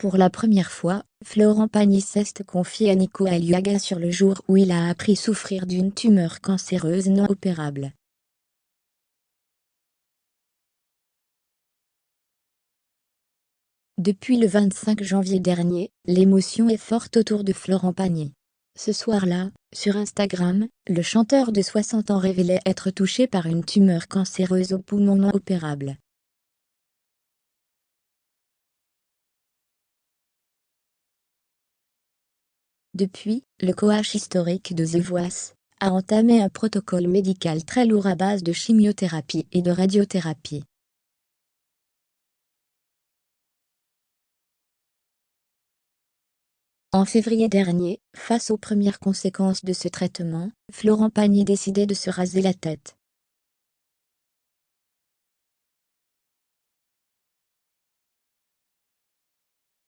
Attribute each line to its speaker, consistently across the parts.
Speaker 1: Pour la première fois, Florent Pagny s'est confié à Nico Aliaga sur le jour où il a appris souffrir d'une tumeur cancéreuse non opérable. Depuis le 25 janvier dernier, l'émotion est forte autour de Florent Pagny. Ce soir-là, sur Instagram, le chanteur de 60 ans révélait être touché par une tumeur cancéreuse au poumon non opérable. Depuis, le coach historique de The Voice a entamé un protocole médical très lourd à base de chimiothérapie et de radiothérapie. En février dernier, face aux premières conséquences de ce traitement, Florent Pagny décidait de se raser la tête.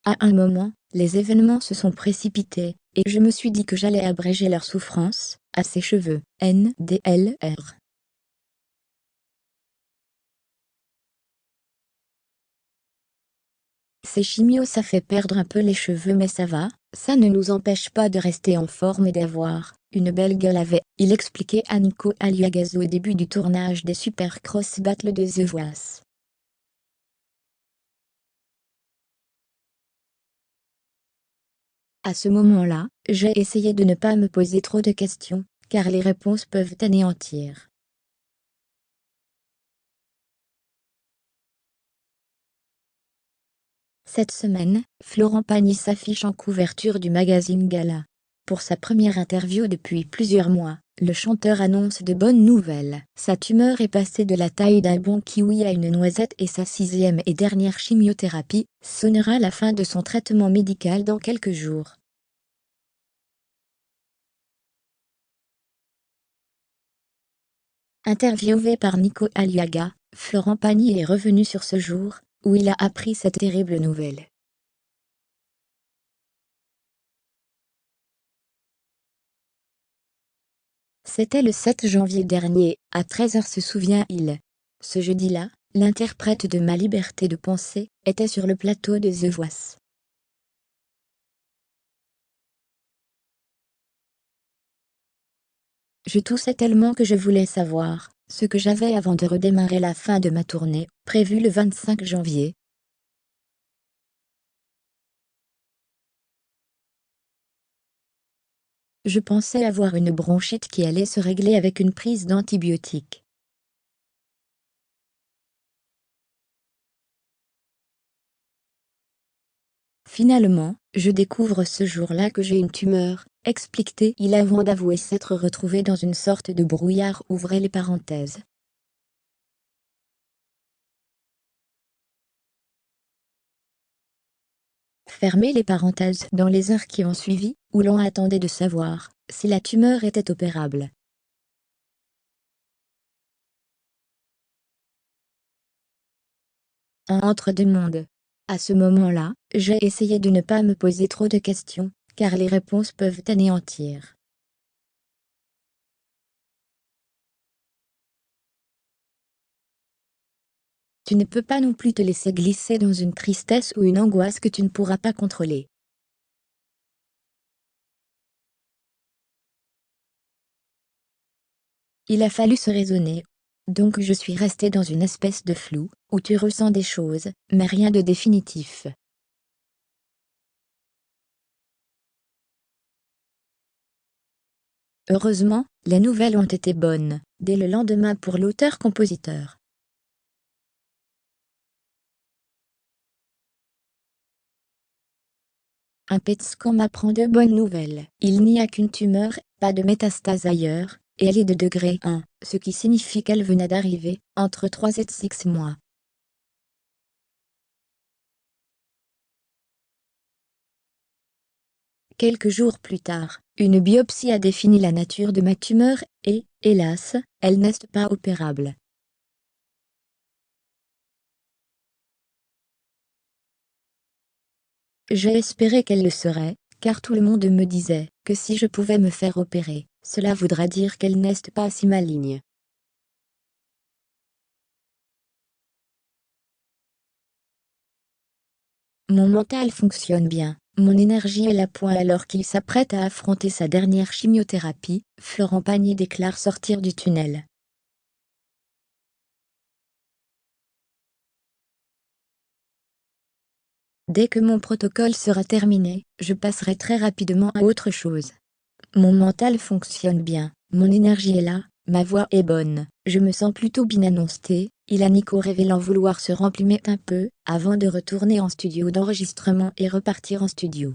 Speaker 1: À un moment, les événements se sont précipités, et je me suis dit que j'allais abréger leur souffrance, à ses cheveux, NDLR. Ces chimios ça fait perdre un peu les cheveux mais ça va, ça ne nous empêche pas de rester en forme et d'avoir une belle gueule il expliquait à Nico Aliagazo au début du tournage des Supercross Battle de The Voice. À ce moment-là, j'ai essayé de ne pas me poser trop de questions, car les réponses peuvent anéantir. Cette semaine, Florent Pagny s'affiche en couverture du magazine Gala. Pour sa première interview depuis plusieurs mois, le chanteur annonce de bonnes nouvelles. Sa tumeur est passée de la taille d'un bon kiwi à une noisette et sa 6e et dernière chimiothérapie sonnera la fin de son traitement médical dans quelques jours. Interviewé par Nico Aliaga, Florent Pagny est revenu sur ce jour, où il a appris cette terrible nouvelle. C'était le 7 janvier dernier, à 13h se souvient-il. Ce jeudi-là, l'interprète de Ma liberté de penser était sur le plateau de The Voice. Je toussais tellement que je voulais savoir ce que j'avais avant de redémarrer la fin de ma tournée, prévue le 25 janvier. Je pensais avoir une bronchite qui allait se régler avec une prise d'antibiotiques. Finalement, je découvre ce jour-là que j'ai une tumeur, explique-t-il avant d'avouer s'être retrouvé dans une sorte de brouillard. Ouvrez les parenthèses. Fermez les parenthèses. Dans les heures qui ont suivi, où l'on attendait de savoir si la tumeur était opérable. Un entre-deux-mondes. À ce moment-là, j'ai essayé de ne pas me poser trop de questions, car les réponses peuvent anéantir. Tu ne peux pas non plus te laisser glisser dans une tristesse ou une angoisse que tu ne pourras pas contrôler. Il a fallu se raisonner. Donc je suis restée dans une espèce de flou, où tu ressens des choses, mais rien de définitif. Heureusement, les nouvelles ont été bonnes, dès le lendemain pour l'auteur-compositeur. Un PET scan m'apprend de bonnes nouvelles. Il n'y a qu'une tumeur, pas de métastase ailleurs, et elle est de degré 1, ce qui signifie qu'elle venait d'arriver, entre 3 et 6 mois. Quelques jours plus tard, une biopsie a défini la nature de ma tumeur et, hélas, elle n'est pas opérable. J'ai espéré qu'elle le serait, car tout le monde me disait que si je pouvais me faire opérer, cela voudra dire qu'elle n'est pas si maligne. Mon mental fonctionne bien, mon énergie est à point alors qu'il s'apprête à affronter sa dernière chimiothérapie, Florent Pagny déclare sortir du tunnel. Dès que mon protocole sera terminé, je passerai très rapidement à autre chose. Mon mental fonctionne bien, mon énergie est là, ma voix est bonne, je me sens plutôt bien annoncé, il a Nico révélant vouloir se remplimer un peu, avant de retourner en studio d'enregistrement et repartir en studio.